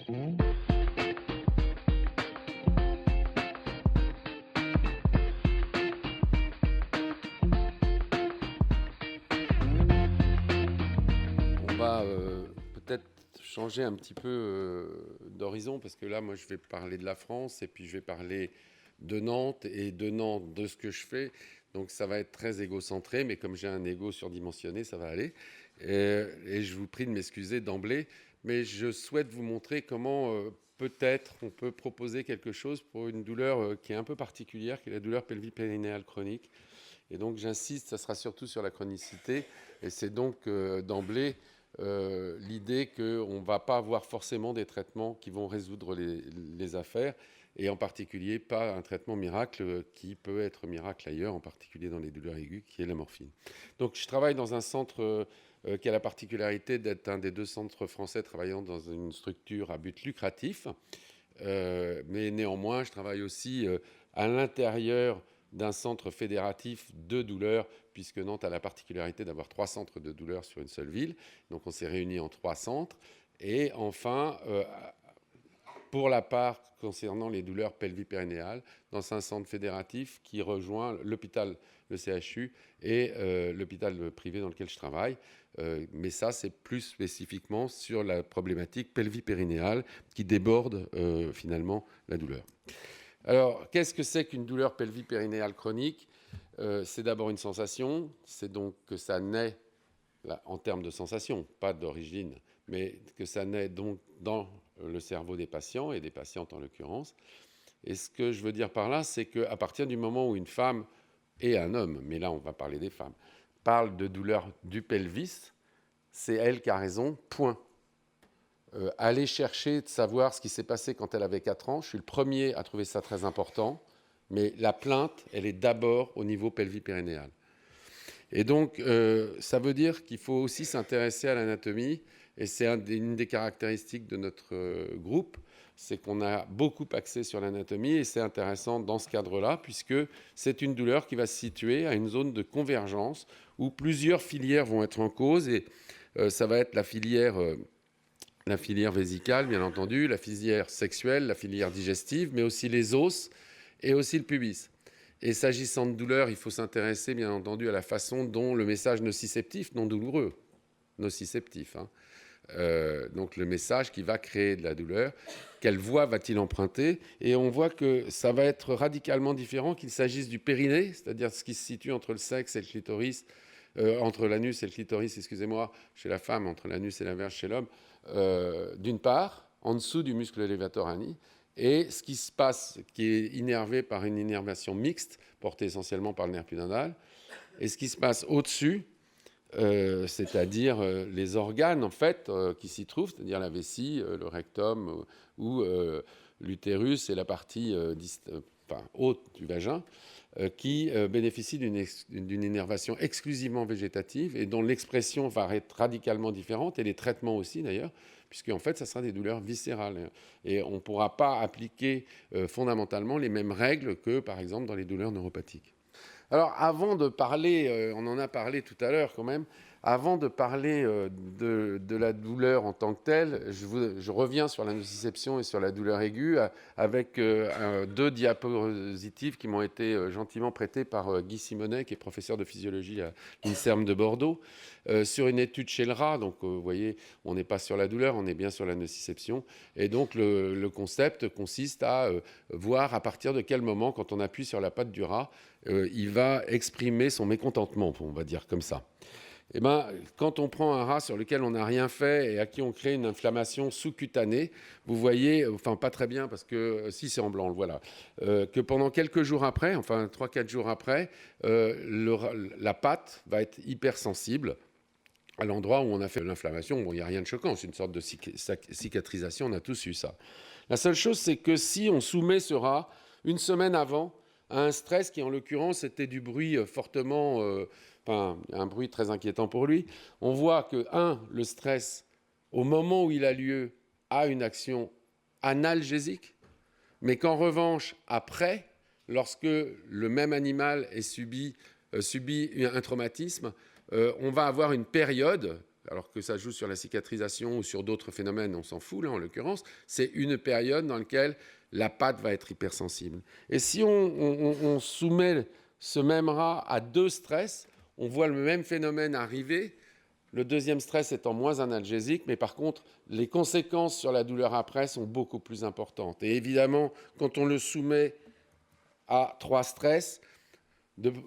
On va peut-être changer un petit peu d'horizon, parce que là, moi, je vais parler de la France et puis je vais parler de Nantes et de Nantes, de ce que je fais. Donc ça va être très égocentré, mais comme j'ai un ego surdimensionné, ça va aller. Et je vous prie de m'excuser d'emblée, mais je souhaite vous montrer comment peut-être on peut proposer quelque chose pour une douleur qui est un peu particulière, qui est la douleur pelvipérinéale chronique. Et donc j'insiste, ça sera surtout sur la chronicité, et c'est donc d'emblée l'idée qu'on ne va pas avoir forcément des traitements qui vont résoudre les affaires, et en particulier pas un traitement miracle qui peut être miracle ailleurs, en particulier dans les douleurs aiguës, qui est la morphine. Donc je travaille dans un centre qui a la particularité d'être un des 2 centres français travaillant dans une structure à but lucratif, mais néanmoins je travaille aussi à l'intérieur d'un centre fédératif de douleurs, puisque Nantes a la particularité d'avoir 3 centres de douleurs sur une seule ville. Donc on s'est réunis en 3 centres. Et enfin, pour la part concernant les douleurs pelvipérinéales, dans un centre fédératif qui rejoint l'hôpital, le CHU, et l'hôpital privé dans lequel je travaille. Mais ça, c'est plus spécifiquement sur la problématique pelvipérinéale qui déborde finalement la douleur. Alors, qu'est-ce que c'est qu'une douleur pelvipérinéale chronique ? C'est d'abord une sensation, c'est donc que ça naît, là, en termes de sensation, pas d'origine, mais que ça naît donc dans le cerveau des patients, et des patientes en l'occurrence. Et ce que je veux dire par là, c'est qu'à partir du moment où une femme et un homme, mais là on va parler des femmes, parlent de douleur du pelvis, c'est elle qui a raison, point. Aller chercher de savoir ce qui s'est passé quand elle avait 4 ans. Je suis le premier à trouver ça très important, mais la plainte, elle est d'abord au niveau pelvipérinéal. Et donc, ça veut dire qu'il faut aussi s'intéresser à l'anatomie, et c'est une des caractéristiques de notre groupe, c'est qu'on a beaucoup axé sur l'anatomie, et c'est intéressant dans ce cadre-là, puisque c'est une douleur qui va se situer à une zone de convergence où plusieurs filières vont être en cause, et ça va être la filière vésicale, bien entendu, la filière sexuelle, la filière digestive, mais aussi les os et aussi le pubis. Et s'agissant de douleur, il faut s'intéresser, bien entendu, à la façon dont le message nociceptif, non douloureux, nociceptif, donc le message qui va créer de la douleur, quelle voie va-t-il emprunter? Et on voit que ça va être radicalement différent, qu'il s'agisse du périnée, c'est-à-dire ce qui se situe entre le sexe et le clitoris, entre l'anus et le clitoris, excusez-moi, chez la femme, entre l'anus et la verge chez l'homme, d'une part, en dessous du muscle élévateur ani, et ce qui se passe, qui est innervé par une innervation mixte, portée essentiellement par le nerf pudendal, et ce qui se passe au-dessus, c'est-à-dire les organes en fait qui s'y trouvent, c'est-à-dire la vessie, le rectum ou l'utérus et la partie haute du vagin, qui bénéficient d'une innervation exclusivement végétative et dont l'expression va être radicalement différente, et les traitements aussi d'ailleurs, puisque en fait, ça sera des douleurs viscérales. Et on ne pourra pas appliquer fondamentalement les mêmes règles que, par exemple, dans les douleurs neuropathiques. Alors, avant de parler, on en a parlé tout à l'heure quand même, avant de parler de la douleur en tant que telle, je reviens sur la nociception et sur la douleur aiguë avec 2 diapositives qui m'ont été gentiment prêtées par Guy Simonet, qui est professeur de physiologie à l'INSERM de Bordeaux, sur une étude chez le rat. Donc, vous voyez, on n'est pas sur la douleur, on est bien sur la nociception. Et donc, le concept consiste à voir à partir de quel moment, quand on appuie sur la patte du rat, il va exprimer son mécontentement, on va dire comme ça. Eh ben, quand on prend un rat sur lequel on n'a rien fait et à qui on crée une inflammation sous-cutanée, vous voyez, enfin pas très bien parce que, si c'est en blanc, le voilà, que pendant quelques jours après, enfin 3-4 jours après, la patte va être hypersensible à l'endroit où on a fait l'inflammation. Bon, il n'y a rien de choquant, c'est une sorte de cicatrisation, on a tous eu ça. La seule chose, c'est que si on soumet ce rat une semaine avant à un stress qui, en l'occurrence, était du bruit fortement, un bruit très inquiétant pour lui, on voit que, le stress, au moment où il a lieu, a une action analgésique, mais qu'en revanche, après, lorsque le même animal subit un traumatisme, on va avoir une période alors que ça joue sur la cicatrisation ou sur d'autres phénomènes, on s'en fout là en l'occurrence, c'est une période dans laquelle la patte va être hypersensible. Et si on soumet ce même rat à 2 stress, on voit le même phénomène arriver, le deuxième stress étant moins analgésique, mais par contre, les conséquences sur la douleur après sont beaucoup plus importantes. Et évidemment, quand on le soumet à 3 stress,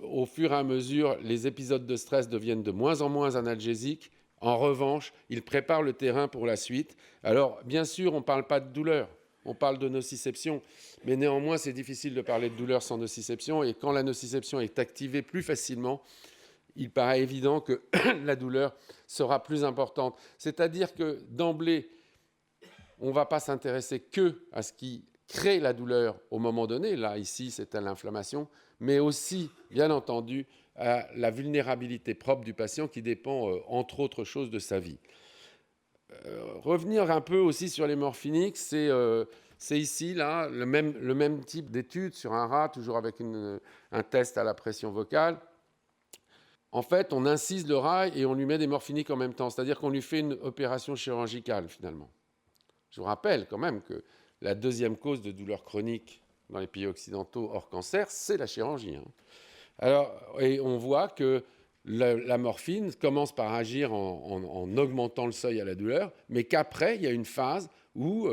au fur et à mesure, les épisodes de stress deviennent de moins en moins analgésiques. En revanche, ils préparent le terrain pour la suite. Alors, bien sûr, on ne parle pas de douleur, on parle de nociception. Mais néanmoins, c'est difficile de parler de douleur sans nociception. Et quand la nociception est activée plus facilement, il paraît évident que la douleur sera plus importante. C'est-à-dire que d'emblée, on ne va pas s'intéresser que à ce qui crée la douleur au moment donné. Là, ici, c'est à l'inflammation, mais aussi, bien entendu, à la vulnérabilité propre du patient qui dépend, entre autres choses, de sa vie. Revenir un peu aussi sur les morphiniques, c'est ici, là, le même type d'étude sur un rat, toujours avec un test à la pression vocale. En fait, on incise le rat et on lui met des morphiniques en même temps, c'est-à-dire qu'on lui fait une opération chirurgicale, finalement. Je vous rappelle quand même que la deuxième cause de douleur chronique dans les pays occidentaux hors cancer, c'est la chirurgie. Alors, et on voit que la morphine commence par agir en augmentant le seuil à la douleur, mais qu'après, il y a une phase où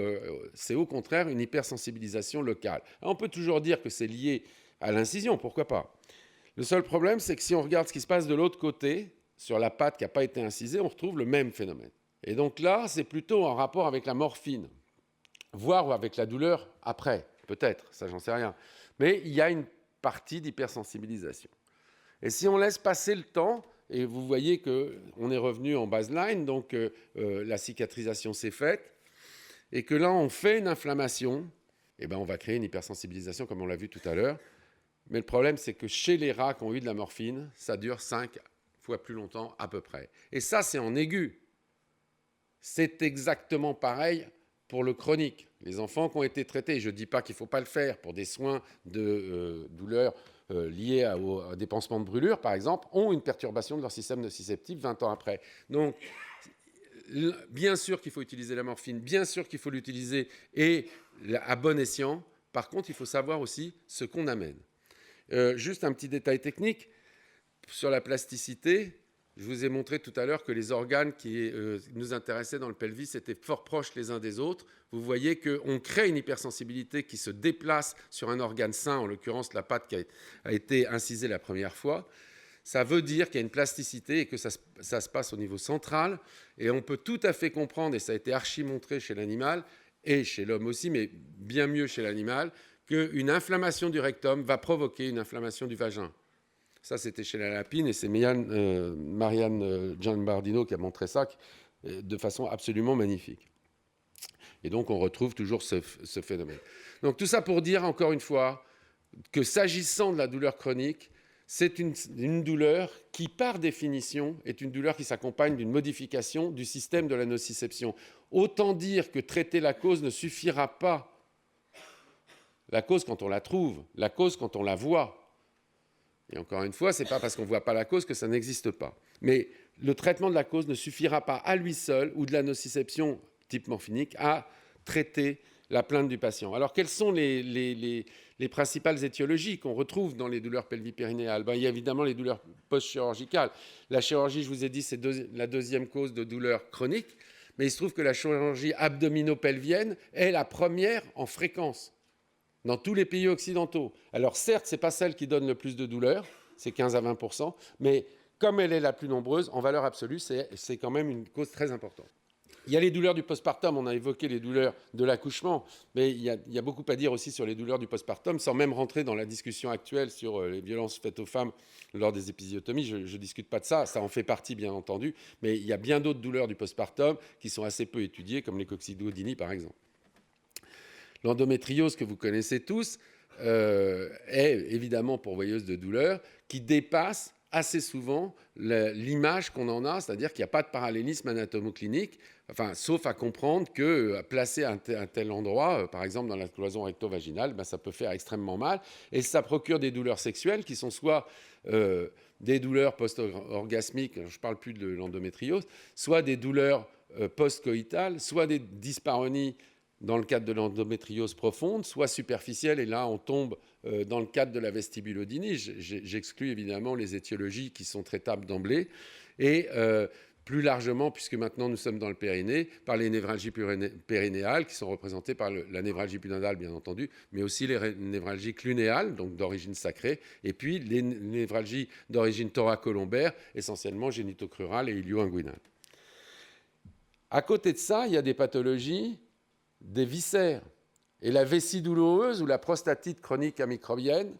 c'est au contraire une hypersensibilisation locale. Alors, on peut toujours dire que c'est lié à l'incision, pourquoi pas. Le seul problème, c'est que si on regarde ce qui se passe de l'autre côté, sur la patte qui n'a pas été incisée, on retrouve le même phénomène. Et donc là, c'est plutôt en rapport avec la morphine, voire avec la douleur après, peut-être, ça j'en sais rien. Mais il y a une partie d'hypersensibilisation. Et si on laisse passer le temps, et vous voyez qu'on est revenu en baseline, donc la cicatrisation s'est faite, et que là on fait une inflammation, et ben on va créer une hypersensibilisation comme on l'a vu tout à l'heure. Mais le problème, c'est que chez les rats qui ont eu de la morphine, ça dure 5 fois plus longtemps à peu près. Et ça, c'est en aigu. C'est exactement pareil pour le chronique. Les enfants qui ont été traités, je ne dis pas qu'il ne faut pas le faire pour des soins de douleur liés à des pansements de brûlure, par exemple, ont une perturbation de leur système nociceptif 20 ans après. Donc, bien sûr qu'il faut utiliser la morphine, bien sûr qu'il faut l'utiliser et à bon escient. Par contre, il faut savoir aussi ce qu'on amène. Juste un petit détail technique sur la plasticité. Je vous ai montré tout à l'heure que les organes qui nous intéressaient dans le pelvis étaient fort proches les uns des autres. Vous voyez qu'on crée une hypersensibilité qui se déplace sur un organe sain, en l'occurrence la patte qui a été incisée la première fois. Ça veut dire qu'il y a une plasticité et que ça se passe au niveau central. Et on peut tout à fait comprendre, et ça a été archi montré chez l'animal, et chez l'homme aussi, mais bien mieux chez l'animal, qu'une inflammation du rectum va provoquer une inflammation du vagin. Ça, c'était chez la lapine, et c'est Marianne Gianbardino qui a montré ça de façon absolument magnifique. Et donc, on retrouve toujours ce phénomène. Donc, tout ça pour dire, encore une fois, que s'agissant de la douleur chronique, c'est une douleur qui, par définition, est une douleur qui s'accompagne d'une modification du système de la nociception. Autant dire que traiter la cause ne suffira pas. La cause quand on la trouve, la cause quand on la voit. Et encore une fois, ce n'est pas parce qu'on ne voit pas la cause que ça n'existe pas. Mais le traitement de la cause ne suffira pas à lui seul, ou de la nociception type morphinique, à traiter la plainte du patient. Alors, quelles sont les principales étiologies qu'on retrouve dans les douleurs pelvipérinéales ? Il y a évidemment les douleurs post-chirurgicales. La chirurgie, je vous ai dit, c'est la deuxième cause de douleur chronique, mais il se trouve que la chirurgie abdominopelvienne est la première en fréquence dans tous les pays occidentaux. Alors certes, ce n'est pas celle qui donne le plus de douleur, c'est 15 à 20%, mais comme elle est la plus nombreuse, en valeur absolue, c'est quand même une cause très importante. Il y a les douleurs du postpartum, on a évoqué les douleurs de l'accouchement, mais il y a beaucoup à dire aussi sur les douleurs du postpartum, sans même rentrer dans la discussion actuelle sur les violences faites aux femmes lors des épisiotomies. Je ne discute pas de ça, ça en fait partie bien entendu, mais il y a bien d'autres douleurs du postpartum qui sont assez peu étudiées, comme les coccydodynie par exemple. L'endométriose que vous connaissez tous est évidemment pourvoyeuse de douleurs qui dépasse assez souvent l'image qu'on en a, c'est-à-dire qu'il n'y a pas de parallélisme anatomoclinique, sauf à comprendre que placer un tel endroit, par exemple dans la cloison recto-vaginale, ça peut faire extrêmement mal, et ça procure des douleurs sexuelles qui sont soit des douleurs post-orgasmiques, je ne parle plus de l'endométriose, soit des douleurs post-coïtales, soit des dyspareunies dans le cadre de l'endométriose profonde, soit superficielle, et là on tombe dans le cadre de la vestibulodynie. J'exclus évidemment les étiologies qui sont traitables d'emblée, et plus largement, puisque maintenant nous sommes dans le périnée, par les névralgies périnéales qui sont représentées par la névralgie pudendale bien entendu, mais aussi les névralgies clunéales, donc d'origine sacrée, et puis les névralgies d'origine thoracolombaire, essentiellement génitocrurale et ilio-inguinale. À côté de ça, il y a des pathologies des viscères. Et la vessie douloureuse ou la prostatite chronique amicrobienne,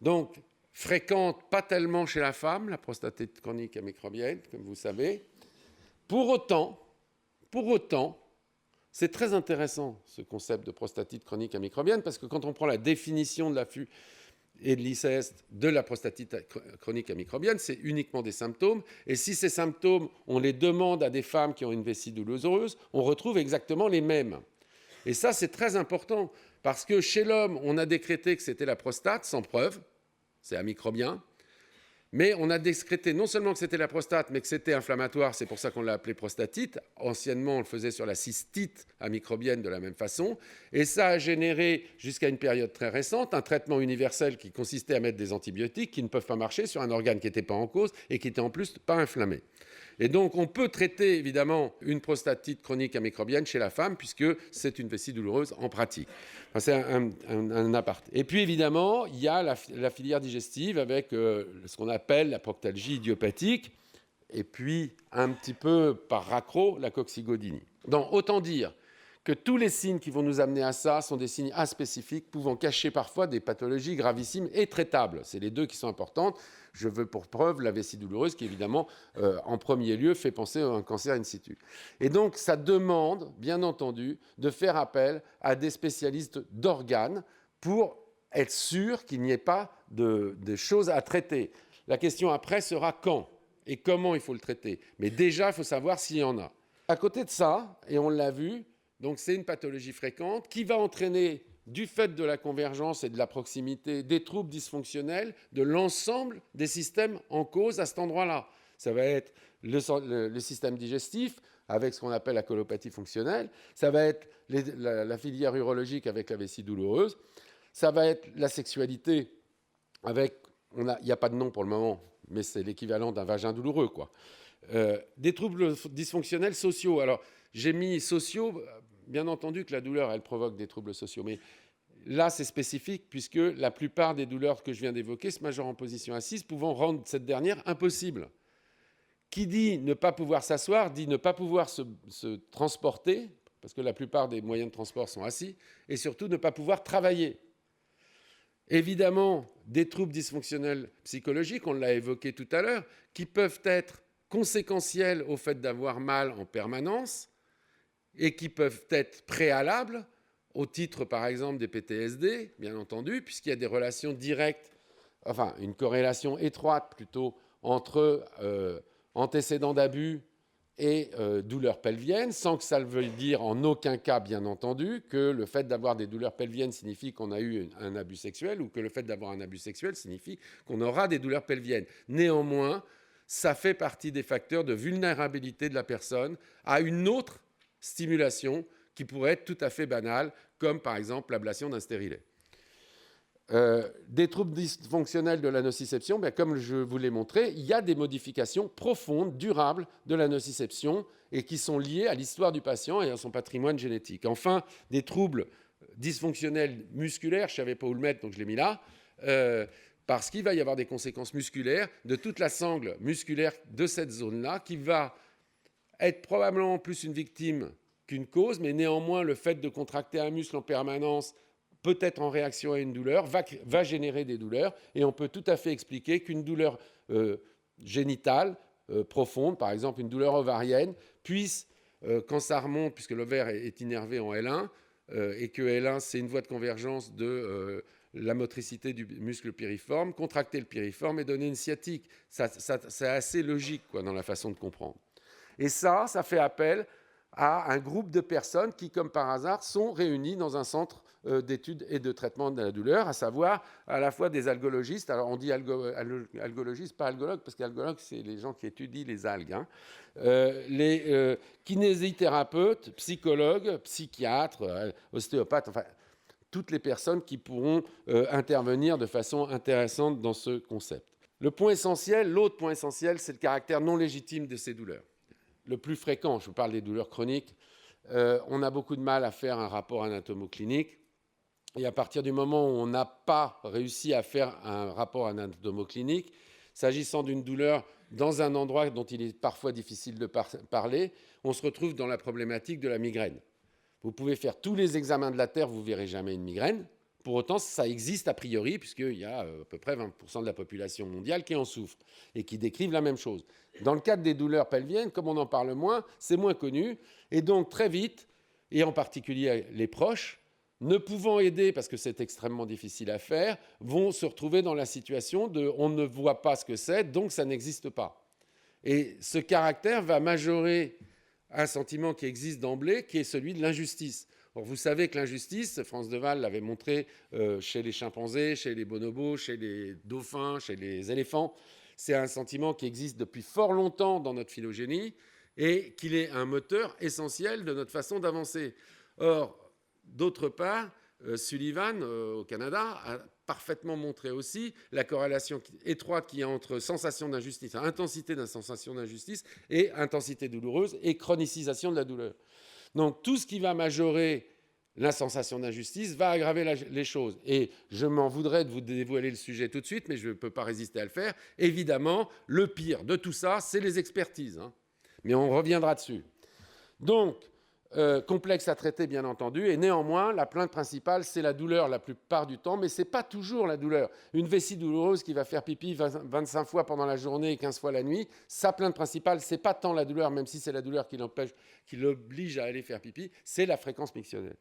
donc fréquente pas tellement chez la femme, la prostatite chronique amicrobienne, comme vous savez. Pour autant, c'est très intéressant ce concept de prostatite chronique amicrobienne, parce que quand on prend la définition de l'affût et de l'ICS de la prostatite chronique amicrobienne, c'est uniquement des symptômes. Et si ces symptômes, on les demande à des femmes qui ont une vessie douloureuse, on retrouve exactement les mêmes. Et ça, c'est très important, parce que chez l'homme, on a décrété que c'était la prostate, sans preuve, c'est amicrobien, mais on a décrété non seulement que c'était la prostate, mais que c'était inflammatoire, c'est pour ça qu'on l'a appelé prostatite. Anciennement, on le faisait sur la cystite amicrobienne de la même façon, et ça a généré, jusqu'à une période très récente, un traitement universel qui consistait à mettre des antibiotiques qui ne peuvent pas marcher sur un organe qui n'était pas en cause et qui n'était en plus pas inflammé. Et donc, on peut traiter évidemment une prostatite chronique amicrobienne chez la femme, puisque c'est une vessie douloureuse en pratique. C'est un aparté. Et puis, évidemment, il y a la filière digestive avec ce qu'on appelle la proctalgie idiopathique, et puis, un petit peu par raccro, la coccygodynie. Donc, autant dire que tous les signes qui vont nous amener à ça sont des signes aspécifiques, pouvant cacher parfois des pathologies gravissimes et traitables. C'est les deux qui sont importantes. Je veux pour preuve la vessie douloureuse qui, évidemment, en premier lieu, fait penser à un cancer in situ. Et donc, ça demande, bien entendu, de faire appel à des spécialistes d'organes pour être sûr qu'il n'y ait pas de choses à traiter. La question après sera quand et comment il faut le traiter. Mais déjà, il faut savoir s'il y en a. À côté de ça, et on l'a vu, donc c'est une pathologie fréquente qui va entraîner, du fait de la convergence et de la proximité, des troubles dysfonctionnels de l'ensemble des systèmes en cause à cet endroit-là. Ça va être le système digestif avec ce qu'on appelle la colopathie fonctionnelle, ça va être la filière urologique avec la vessie douloureuse, ça va être la sexualité avec, il n'y a pas de nom pour le moment, mais c'est l'équivalent d'un vagin douloureux, quoi. Des troubles dysfonctionnels sociaux. Alors, j'ai mis sociaux, bien entendu que la douleur, elle provoque des troubles sociaux, mais là, c'est spécifique puisque la plupart des douleurs que je viens d'évoquer se majorent en position assise, pouvant rendre cette dernière impossible. Qui dit ne pas pouvoir s'asseoir, dit ne pas pouvoir se transporter, parce que la plupart des moyens de transport sont assis, et surtout ne pas pouvoir travailler. Évidemment, des troubles dysfonctionnels psychologiques, on l'a évoqué tout à l'heure, qui peuvent être conséquentiels au fait d'avoir mal en permanence, et qui peuvent être préalables au titre, par exemple, des PTSD, bien entendu, puisqu'il y a des relations directes, enfin, une corrélation étroite plutôt entre antécédents d'abus et douleurs pelviennes, sans que ça veuille dire en aucun cas, bien entendu, que le fait d'avoir des douleurs pelviennes signifie qu'on a eu un abus sexuel ou que le fait d'avoir un abus sexuel signifie qu'on aura des douleurs pelviennes. Néanmoins, ça fait partie des facteurs de vulnérabilité de la personne à une autre stimulation qui pourrait être tout à fait banale, comme par exemple l'ablation d'un stérilet. Des troubles dysfonctionnels de la nociception, comme je vous l'ai montré, il y a des modifications profondes, durables de la nociception et qui sont liées à l'histoire du patient et à son patrimoine génétique. Enfin, des troubles dysfonctionnels musculaires, je ne savais pas où le mettre, donc je l'ai mis là, parce qu'il va y avoir des conséquences musculaires de toute la sangle musculaire de cette zone-là, qui va être probablement plus une victime qu'une cause, mais néanmoins, le fait de contracter un muscle en permanence, peut-être en réaction à une douleur, va générer des douleurs, et on peut tout à fait expliquer qu'une douleur génitale profonde, par exemple une douleur ovarienne, puisse, quand ça remonte, puisque l'ovaire est innervé en L1, et que L1, c'est une voie de convergence de la motricité du muscle piriforme, contracter le piriforme et donner une sciatique. C'est assez logique quoi, dans la façon de comprendre. Et ça fait appel à un groupe de personnes qui, comme par hasard, sont réunies dans un centre d'études et de traitement de la douleur, à savoir à la fois des algologistes. Alors on dit algologistes, pas algologues, parce qu'algologues, c'est les gens qui étudient les algues. Hein. Les kinésithérapeutes, psychologues, psychiatres, ostéopathes, enfin, toutes les personnes qui pourront intervenir de façon intéressante dans ce concept. L'autre point essentiel, c'est le caractère non légitime de ces douleurs. Le plus fréquent, je vous parle des douleurs chroniques, on a beaucoup de mal à faire un rapport anatomo-clinique. Et à partir du moment où on n'a pas réussi à faire un rapport anatomo-clinique, s'agissant d'une douleur dans un endroit dont il est parfois difficile de parler, on se retrouve dans la problématique de la migraine. Vous pouvez faire tous les examens de la Terre, vous ne verrez jamais une migraine. Pour autant, ça existe a priori, puisqu'il y a à peu près 20% de la population mondiale qui en souffre et qui décrivent la même chose. Dans le cadre des douleurs pelviennes, comme on en parle moins, c'est moins connu. Et donc, très vite, et en particulier les proches, ne pouvant aider, parce que c'est extrêmement difficile à faire, vont se retrouver dans la situation de « on ne voit pas ce que c'est, donc ça n'existe pas ». Et ce caractère va majorer un sentiment qui existe d'emblée, qui est celui de l'injustice. Or, vous savez que l'injustice, France de Waal l'avait montré chez les chimpanzés, chez les bonobos, chez les dauphins, chez les éléphants, c'est un sentiment qui existe depuis fort longtemps dans notre phylogénie et qu'il est un moteur essentiel de notre façon d'avancer. Or, d'autre part, Sullivan, au Canada, a parfaitement montré aussi la corrélation étroite qu'il y a entre sensation d'injustice, intensité de la sensation d'injustice et intensité douloureuse et chronicisation de la douleur. Donc tout ce qui va majorer la sensation d'injustice va aggraver les choses. Et je m'en voudrais de vous dévoiler le sujet tout de suite, mais je ne peux pas résister à le faire. Évidemment, le pire de tout ça, c'est les expertises. Hein. Mais on reviendra dessus. Donc, complexe à traiter, bien entendu, et néanmoins, la plainte principale, c'est la douleur la plupart du temps, mais ce n'est pas toujours la douleur. Une vessie douloureuse qui va faire pipi 25 fois pendant la journée et 15 fois la nuit, sa plainte principale, ce n'est pas tant la douleur, même si c'est la douleur qui l'oblige à aller faire pipi, c'est la fréquence mictionnelle.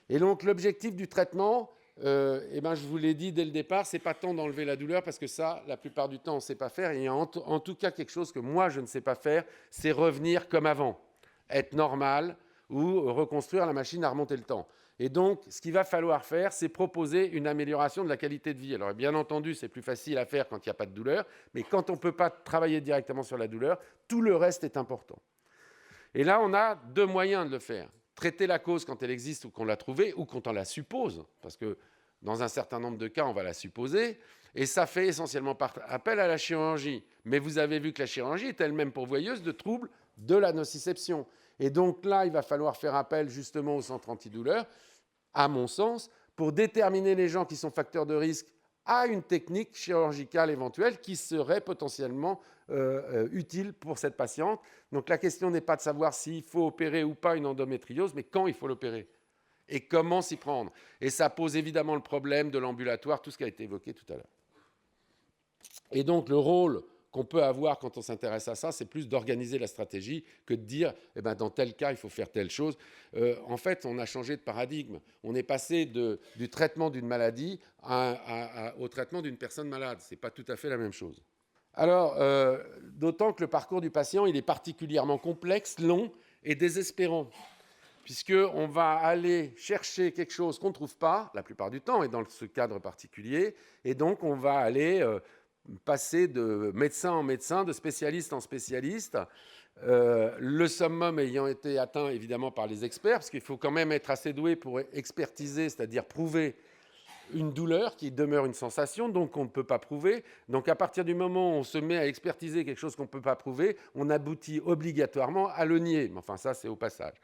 Et donc, l'objectif du traitement, je vous l'ai dit dès le départ, ce n'est pas tant d'enlever la douleur, parce que ça, la plupart du temps, on ne sait pas faire. Et en tout cas, quelque chose que moi, je ne sais pas faire, c'est revenir comme avant, être normal, ou reconstruire la machine à remonter le temps. Et donc, ce qu'il va falloir faire, c'est proposer une amélioration de la qualité de vie. Alors, bien entendu, c'est plus facile à faire quand il n'y a pas de douleur, mais quand on ne peut pas travailler directement sur la douleur, tout le reste est important. Et là, on a deux moyens de le faire. Traiter la cause quand elle existe ou qu'on l'a trouvée, ou quand on la suppose, parce que dans un certain nombre de cas, on va la supposer, et ça fait essentiellement appel à la chirurgie. Mais vous avez vu que la chirurgie est elle-même pourvoyeuse de troubles de la nociception. Et donc là, il va falloir faire appel justement au centre antidouleur, à mon sens, pour déterminer les gens qui sont facteurs de risque à une technique chirurgicale éventuelle qui serait potentiellement utile pour cette patiente. Donc la question n'est pas de savoir s'il faut opérer ou pas une endométriose, mais quand il faut l'opérer et comment s'y prendre. Et ça pose évidemment le problème de l'ambulatoire, tout ce qui a été évoqué tout à l'heure. Et donc le rôle qu'on peut avoir quand on s'intéresse à ça, c'est plus d'organiser la stratégie que de dire dans tel cas, il faut faire telle chose. En fait, on a changé de paradigme. On est passé du traitement d'une maladie au traitement d'une personne malade. Ce n'est pas tout à fait la même chose. Alors, d'autant que le parcours du patient, il est particulièrement complexe, long et désespérant, puisqu'on va aller chercher quelque chose qu'on ne trouve pas, la plupart du temps, et dans ce cadre particulier, et donc on va aller passer de médecin en médecin, de spécialiste en spécialiste, le summum ayant été atteint évidemment par les experts, parce qu'il faut quand même être assez doué pour expertiser, c'est-à-dire prouver une douleur qui demeure une sensation, donc on ne peut pas prouver. Donc à partir du moment où on se met à expertiser quelque chose qu'on ne peut pas prouver, on aboutit obligatoirement à le nier. Mais enfin ça, c'est au passage.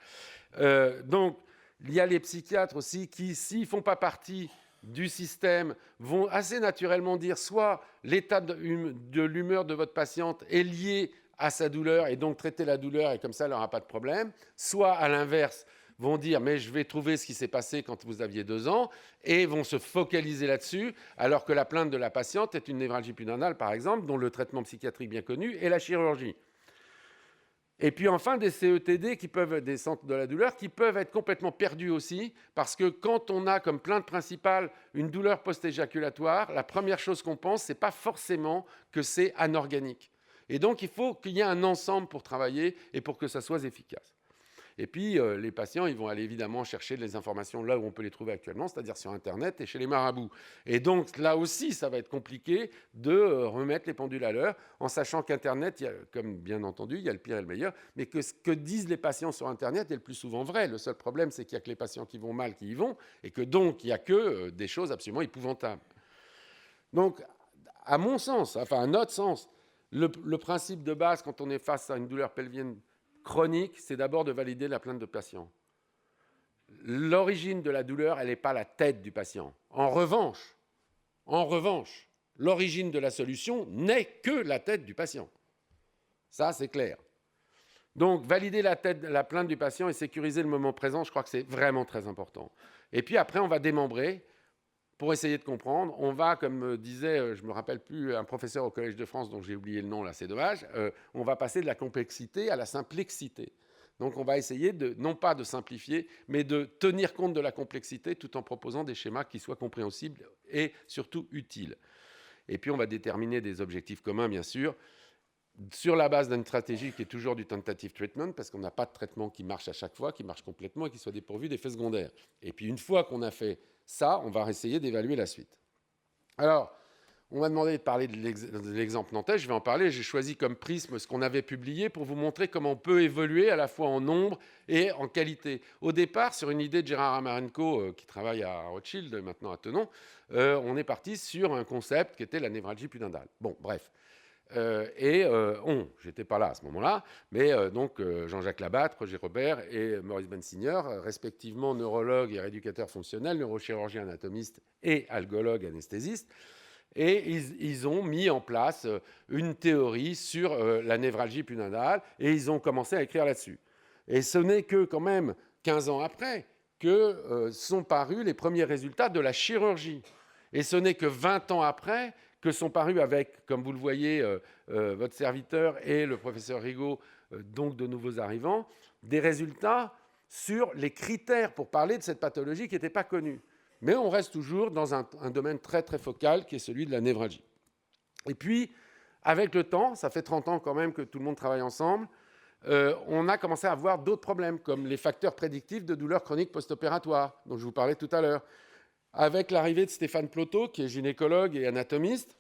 Donc il y a les psychiatres aussi qui, s'ils ne font pas partie du système, vont assez naturellement dire soit l'état de l'humeur de votre patiente est lié à sa douleur et donc traiter la douleur et comme ça, elle n'aura pas de problème, soit à l'inverse, vont dire mais je vais trouver ce qui s'est passé quand vous aviez 2 ans et vont se focaliser là-dessus alors que la plainte de la patiente est une névralgie pudendale par exemple dont le traitement psychiatrique bien connu est la chirurgie. Et puis enfin, des CETD, des centres de la douleur, qui peuvent être complètement perdus aussi, parce que quand on a comme plainte principale une douleur post-éjaculatoire, la première chose qu'on pense, ce n'est pas forcément que c'est anorganique. Et donc, il faut qu'il y ait un ensemble pour travailler et pour que ça soit efficace. Et puis, les patients, ils vont aller évidemment chercher les informations là où on peut les trouver actuellement, c'est-à-dire sur Internet et chez les marabouts. Et donc, là aussi, ça va être compliqué de remettre les pendules à l'heure, en sachant qu'Internet, comme bien entendu, il y a le pire et le meilleur, mais que ce que disent les patients sur Internet est le plus souvent vrai. Le seul problème, c'est qu'il n'y a que les patients qui vont mal qui y vont, et que donc, il n'y a que des choses absolument épouvantables. Donc, à mon sens, enfin à notre sens, le principe de base, quand on est face à une douleur pelvienne chronique, c'est d'abord de valider la plainte de patient. L'origine de la douleur, elle n'est pas la tête du patient. En revanche, l'origine de la solution n'est que la tête du patient. Ça, c'est clair. Donc, valider la plainte du patient et sécuriser le moment présent, je crois que c'est vraiment très important. Et puis après, on va démembrer. Pour essayer de comprendre, on va, comme disait, je ne me rappelle plus, un professeur au Collège de France, dont j'ai oublié le nom, là, c'est dommage, on va passer de la complexité à la simplicité. Donc on va essayer non pas de simplifier, mais de tenir compte de la complexité tout en proposant des schémas qui soient compréhensibles et surtout utiles. Et puis on va déterminer des objectifs communs, bien sûr, sur la base d'une stratégie qui est toujours du tentative treatment, parce qu'on n'a pas de traitement qui marche à chaque fois, qui marche complètement et qui soit dépourvu d'effets secondaires. Et puis une fois qu'on a fait ça, on va essayer d'évaluer la suite. Alors, on m'a demandé de parler de l'exemple nantais, je vais en parler. J'ai choisi comme prisme ce qu'on avait publié pour vous montrer comment on peut évoluer à la fois en nombre et en qualité. Au départ, sur une idée de Gérard Amarenko, qui travaille à Rothschild, maintenant à Tenon, on est parti sur un concept qui était la névralgie pudendale. Bon, bref. J'étais pas là à ce moment-là, mais donc Jean-Jacques Labatte, Roger Robert et Maurice Bensignor, respectivement neurologue et rééducateur fonctionnel, neurochirurgien anatomiste et algologue anesthésiste, et ils ont mis en place une théorie sur la névralgie pudendale, et ils ont commencé à écrire là-dessus. Et ce n'est que quand même 15 ans après que sont parus les premiers résultats de la chirurgie. Et ce n'est que 20 ans après que sont parus avec, comme vous le voyez, votre serviteur et le professeur Rigaud, donc de nouveaux arrivants, des résultats sur les critères pour parler de cette pathologie qui n'étaient pas connus. Mais on reste toujours dans un domaine très très focal qui est celui de la névralgie. Et puis, avec le temps, ça fait 30 ans quand même que tout le monde travaille ensemble, on a commencé à avoir d'autres problèmes, comme les facteurs prédictifs de douleurs chroniques post-opératoires, dont je vous parlais tout à l'heure. Avec l'arrivée de Stéphane Plotot, qui est gynécologue et anatomiste,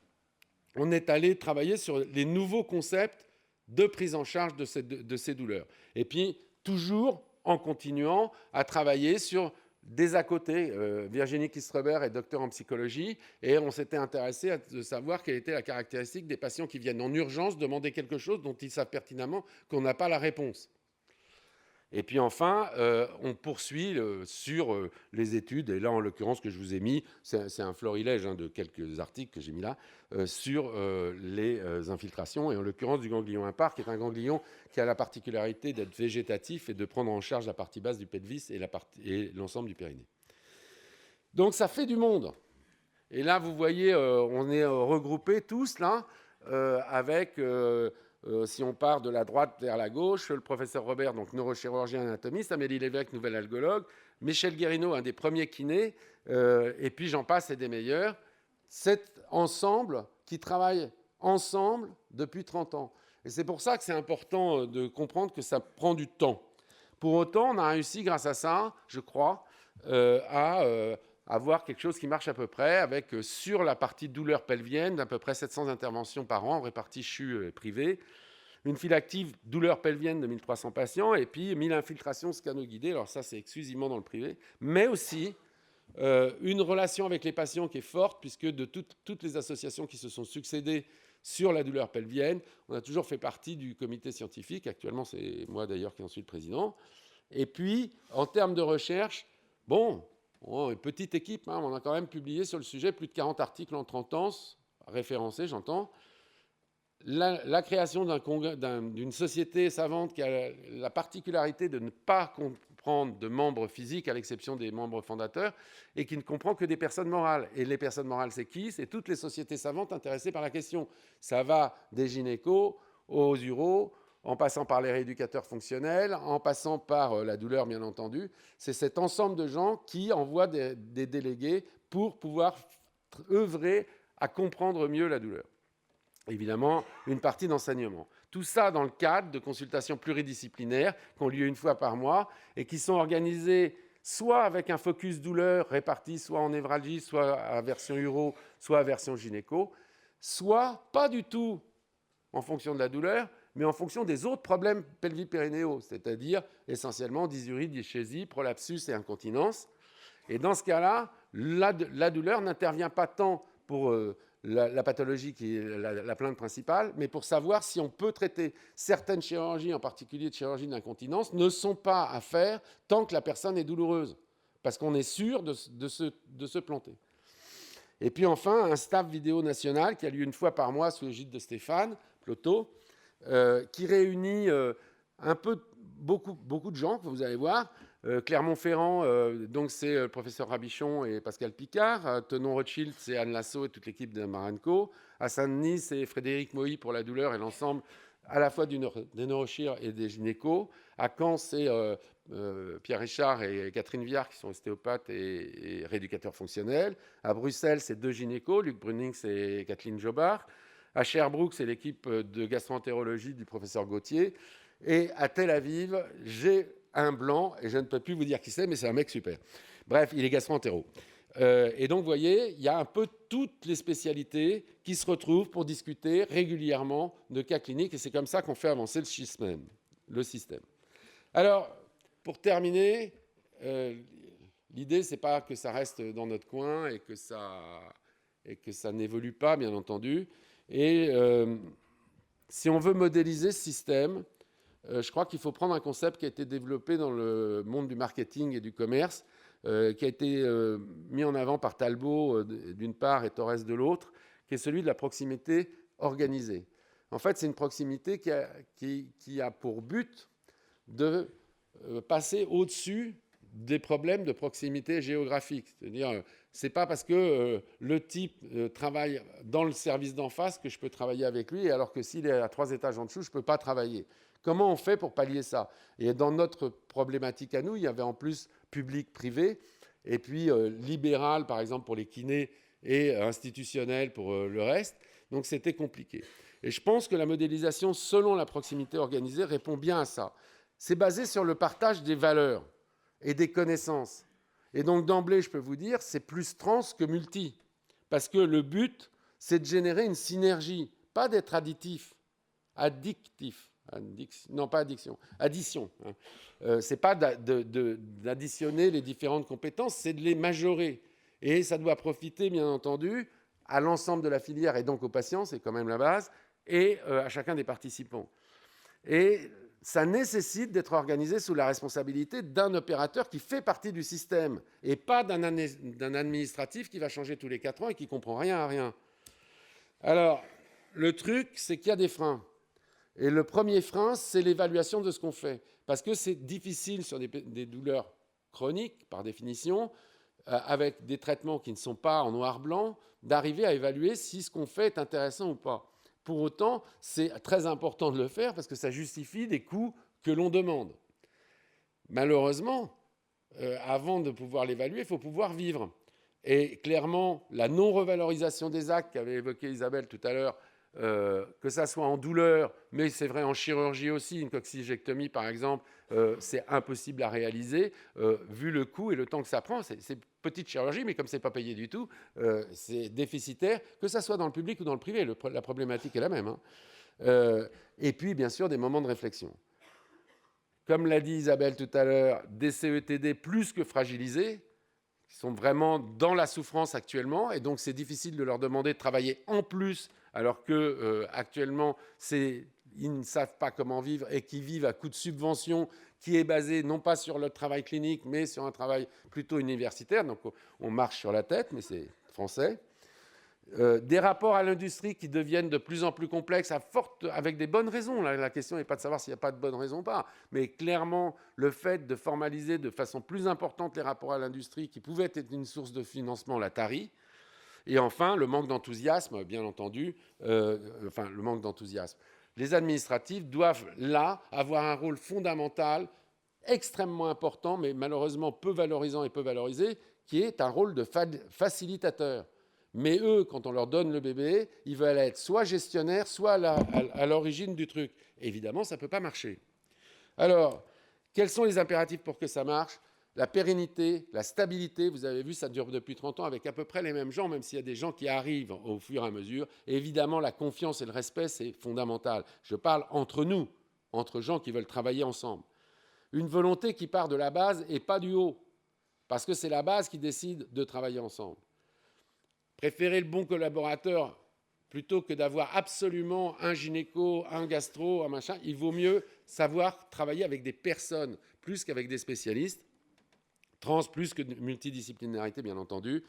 on est allé travailler sur les nouveaux concepts de prise en charge de ces douleurs. Et puis, toujours en continuant à travailler sur des à côté. Virginie Kistreber est docteur en psychologie, et on s'était intéressé à savoir quelle était la caractéristique des patients qui viennent en urgence demander quelque chose dont ils savent pertinemment qu'on n'a pas la réponse. Et puis enfin, on poursuit sur les études, et là en l'occurrence que je vous ai mis, c'est un florilège de quelques articles que j'ai mis là, sur les infiltrations, et en l'occurrence du ganglion impar, qui est un ganglion qui a la particularité d'être végétatif et de prendre en charge la partie basse du pelvis et l'ensemble du périnée. Donc ça fait du monde. Et là, vous voyez, on est regroupés tous là, avec... si on part de la droite vers la gauche, le professeur Robert, donc neurochirurgien anatomiste, Amélie Lévesque, nouvelle algologue, Michel Guérino, un des premiers kinés, et puis j'en passe et des meilleurs. Cet ensemble qui travaille ensemble depuis 30 ans. Et c'est pour ça que c'est important de comprendre que ça prend du temps. Pour autant, on a réussi grâce à ça, je crois, à avoir quelque chose qui marche à peu près, avec sur la partie douleur pelvienne, d'à peu près 700 interventions par an, réparties CHU et privées, une file active douleur pelvienne de 1300 patients, et puis 1000 infiltrations scano-guidées, alors ça c'est exclusivement dans le privé, mais aussi une relation avec les patients qui est forte, puisque de toutes les associations qui se sont succédées sur la douleur pelvienne, on a toujours fait partie du comité scientifique, actuellement c'est moi d'ailleurs qui en suis le président, et puis en termes de recherche, une petite équipe, on a quand même publié sur le sujet plus de 40 articles en 30 ans, référencés, j'entends. La création d'une société savante qui a la particularité de ne pas comprendre de membres physiques, à l'exception des membres fondateurs, et qui ne comprend que des personnes morales. Et les personnes morales, c'est qui ? C'est toutes les sociétés savantes intéressées par la question. Ça va des gynécos aux uros, en passant par les rééducateurs fonctionnels, en passant par la douleur, bien entendu. C'est cet ensemble de gens qui envoient des délégués pour pouvoir œuvrer à comprendre mieux la douleur. Évidemment, une partie d'enseignement. Tout ça dans le cadre de consultations pluridisciplinaires qui ont lieu une fois par mois et qui sont organisées soit avec un focus douleur réparti soit en névralgie, soit à version uro, soit à version gynéco, soit pas du tout en fonction de la douleur, mais en fonction des autres problèmes pelvipérinéaux, c'est-à-dire essentiellement dysurie, dyschésie, prolapsus et incontinence. Et dans ce cas-là, la douleur n'intervient pas tant pour la pathologie qui est la plainte principale, mais pour savoir si on peut traiter certaines chirurgies, en particulier de chirurgie d'incontinence, ne sont pas à faire tant que la personne est douloureuse, parce qu'on est sûr de se planter. Et puis enfin, un staff vidéo national qui a lieu une fois par mois sous l'égide de Stéphane Ploto, qui réunit beaucoup de gens, que vous allez voir. Clermont-Ferrand, donc c'est le professeur Rabichon et Pascal Picard. Tenon-Rothschild, c'est Anne Lasso et toute l'équipe de Marenco. À Saint-Denis, c'est Frédéric Moï pour la douleur et l'ensemble à la fois des neurochir et des gynécos. À Caen, c'est Pierre Richard et Catherine Viard qui sont ostéopathes et rééducateurs fonctionnels. À Bruxelles, c'est 2 gynécos, Luc Brunings et Kathleen Jobard. À Sherbrooke, c'est l'équipe de gastroentérologie du professeur Gauthier. Et à Tel Aviv, j'ai un blanc, et je ne peux plus vous dire qui c'est, mais c'est un mec super. Bref, il est gastro-entéro. Et donc, vous voyez, il y a un peu toutes les spécialités qui se retrouvent pour discuter régulièrement de cas cliniques, et c'est comme ça qu'on fait avancer le système. Alors, pour terminer, l'idée, c'est pas que ça reste dans notre coin et que ça n'évolue pas, bien entendu. Et si on veut modéliser ce système, je crois qu'il faut prendre un concept qui a été développé dans le monde du marketing et du commerce, qui a été mis en avant par Talbot d'une part et Torres de l'autre, qui est celui de la proximité organisée. En fait, c'est une proximité qui a pour but de passer au-dessus des problèmes de proximité géographique. C'est-à-dire, c'est pas parce que le type travaille dans le service d'en face que je peux travailler avec lui, alors que s'il est à 3 étages en dessous, je ne peux pas travailler. Comment on fait pour pallier ça? Et dans notre problématique à nous, il y avait en plus public-privé, et puis libéral, par exemple, pour les kinés, et institutionnel pour le reste. Donc c'était compliqué. Et je pense que la modélisation selon la proximité organisée répond bien à ça. C'est basé sur le partage des valeurs et des connaissances. Et donc d'emblée, je peux vous dire, c'est plus trans que multi. Parce que le but, c'est de générer une synergie, pas d'être addictif. Non, pas addiction. Addition. C'est pas d'additionner les différentes compétences, c'est de les majorer. Et ça doit profiter, bien entendu, à l'ensemble de la filière et donc aux patients, c'est quand même la base, et à chacun des participants. Et ça nécessite d'être organisé sous la responsabilité d'un opérateur qui fait partie du système et pas d'un administratif qui va changer tous les 4 ans et qui ne comprend rien à rien. Alors, le truc, c'est qu'il y a des freins. Et le premier frein, c'est l'évaluation de ce qu'on fait. Parce que c'est difficile sur des douleurs chroniques, par définition, avec des traitements qui ne sont pas en noir-blanc, d'arriver à évaluer si ce qu'on fait est intéressant ou pas. Pour autant, c'est très important de le faire parce que ça justifie des coûts que l'on demande. Malheureusement, avant de pouvoir l'évaluer, il faut pouvoir vivre. Et clairement, la non-revalorisation des actes qu'avait évoqué Isabelle tout à l'heure, que ça soit en douleur, mais c'est vrai en chirurgie aussi, une coccygectomie par exemple, c'est impossible à réaliser, vu le coût et le temps que ça prend. C'est petite chirurgie, mais comme c'est pas payé du tout, c'est déficitaire, que ça soit dans le public ou dans le privé, la problématique est la même. Et puis, bien sûr, des moments de réflexion. Comme l'a dit Isabelle tout à l'heure, des CETD plus que fragilisés, qui sont vraiment dans la souffrance actuellement, et donc c'est difficile de leur demander de travailler en plus, alors qu'actuellement, ils ne savent pas comment vivre et qui vivent à coup de subvention qui est basé non pas sur leur travail clinique, mais sur un travail plutôt universitaire. Donc on marche sur la tête, mais c'est français. Des rapports à l'industrie qui deviennent de plus en plus complexes, avec des bonnes raisons. La question n'est pas de savoir s'il n'y a pas de bonnes raisons ou pas, mais clairement, le fait de formaliser de façon plus importante les rapports à l'industrie, qui pouvaient être une source de financement, la tari. Et enfin, le manque d'enthousiasme, bien entendu, le manque d'enthousiasme. Les administratifs doivent là avoir un rôle fondamental, extrêmement important, mais malheureusement peu valorisant et peu valorisé, qui est un rôle de facilitateur. Mais eux, quand on leur donne le bébé, ils veulent être soit gestionnaires, soit à l'origine du truc. Évidemment, ça ne peut pas marcher. Alors, quels sont les impératifs pour que ça marche? La pérennité, la stabilité, vous avez vu, ça dure depuis 30 ans avec à peu près les mêmes gens, même s'il y a des gens qui arrivent au fur et à mesure. Et évidemment, la confiance et le respect, c'est fondamental. Je parle entre nous, entre gens qui veulent travailler ensemble. Une volonté qui part de la base et pas du haut, parce que c'est la base qui décide de travailler ensemble. Préférer le bon collaborateur plutôt que d'avoir absolument un gynéco, un gastro, un machin, il vaut mieux savoir travailler avec des personnes plus qu'avec des spécialistes. Trans plus que de multidisciplinarité, bien entendu.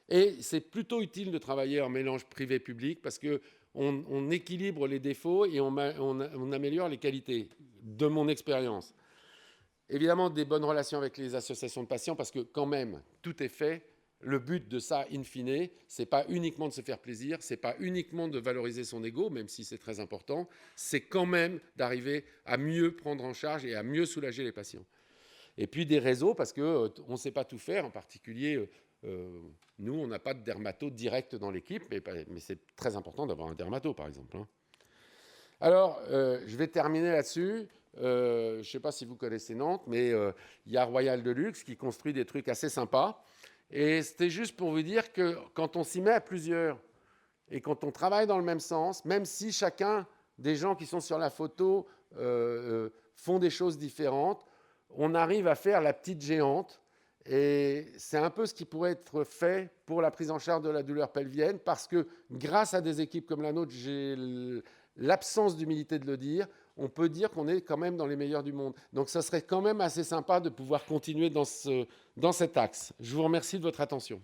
Et c'est plutôt utile de travailler en mélange privé-public parce qu'on équilibre les défauts et on améliore les qualités, de mon expérience. Évidemment, des bonnes relations avec les associations de patients parce que quand même, tout est fait. Le but de ça, in fine, ce n'est pas uniquement de se faire plaisir, ce n'est pas uniquement de valoriser son ego, même si c'est très important, c'est quand même d'arriver à mieux prendre en charge et à mieux soulager les patients. Et puis des réseaux, parce qu'on ne sait pas tout faire, en particulier, nous, on n'a pas de dermato direct dans l'équipe, mais c'est très important d'avoir un dermato, par exemple. Alors, je vais terminer là-dessus. Je ne sais pas si vous connaissez Nantes, mais il y a Royal Deluxe qui construit des trucs assez sympas. Et c'était juste pour vous dire que quand on s'y met à plusieurs et quand on travaille dans le même sens, même si chacun des gens qui sont sur la photo font des choses différentes, on arrive à faire la petite géante. Et c'est un peu ce qui pourrait être fait pour la prise en charge de la douleur pelvienne, parce que grâce à des équipes comme la nôtre, j'ai l'absence d'humilité de le dire, on peut dire qu'on est quand même dans les meilleurs du monde. Donc ça serait quand même assez sympa de pouvoir continuer dans cet axe. Je vous remercie de votre attention.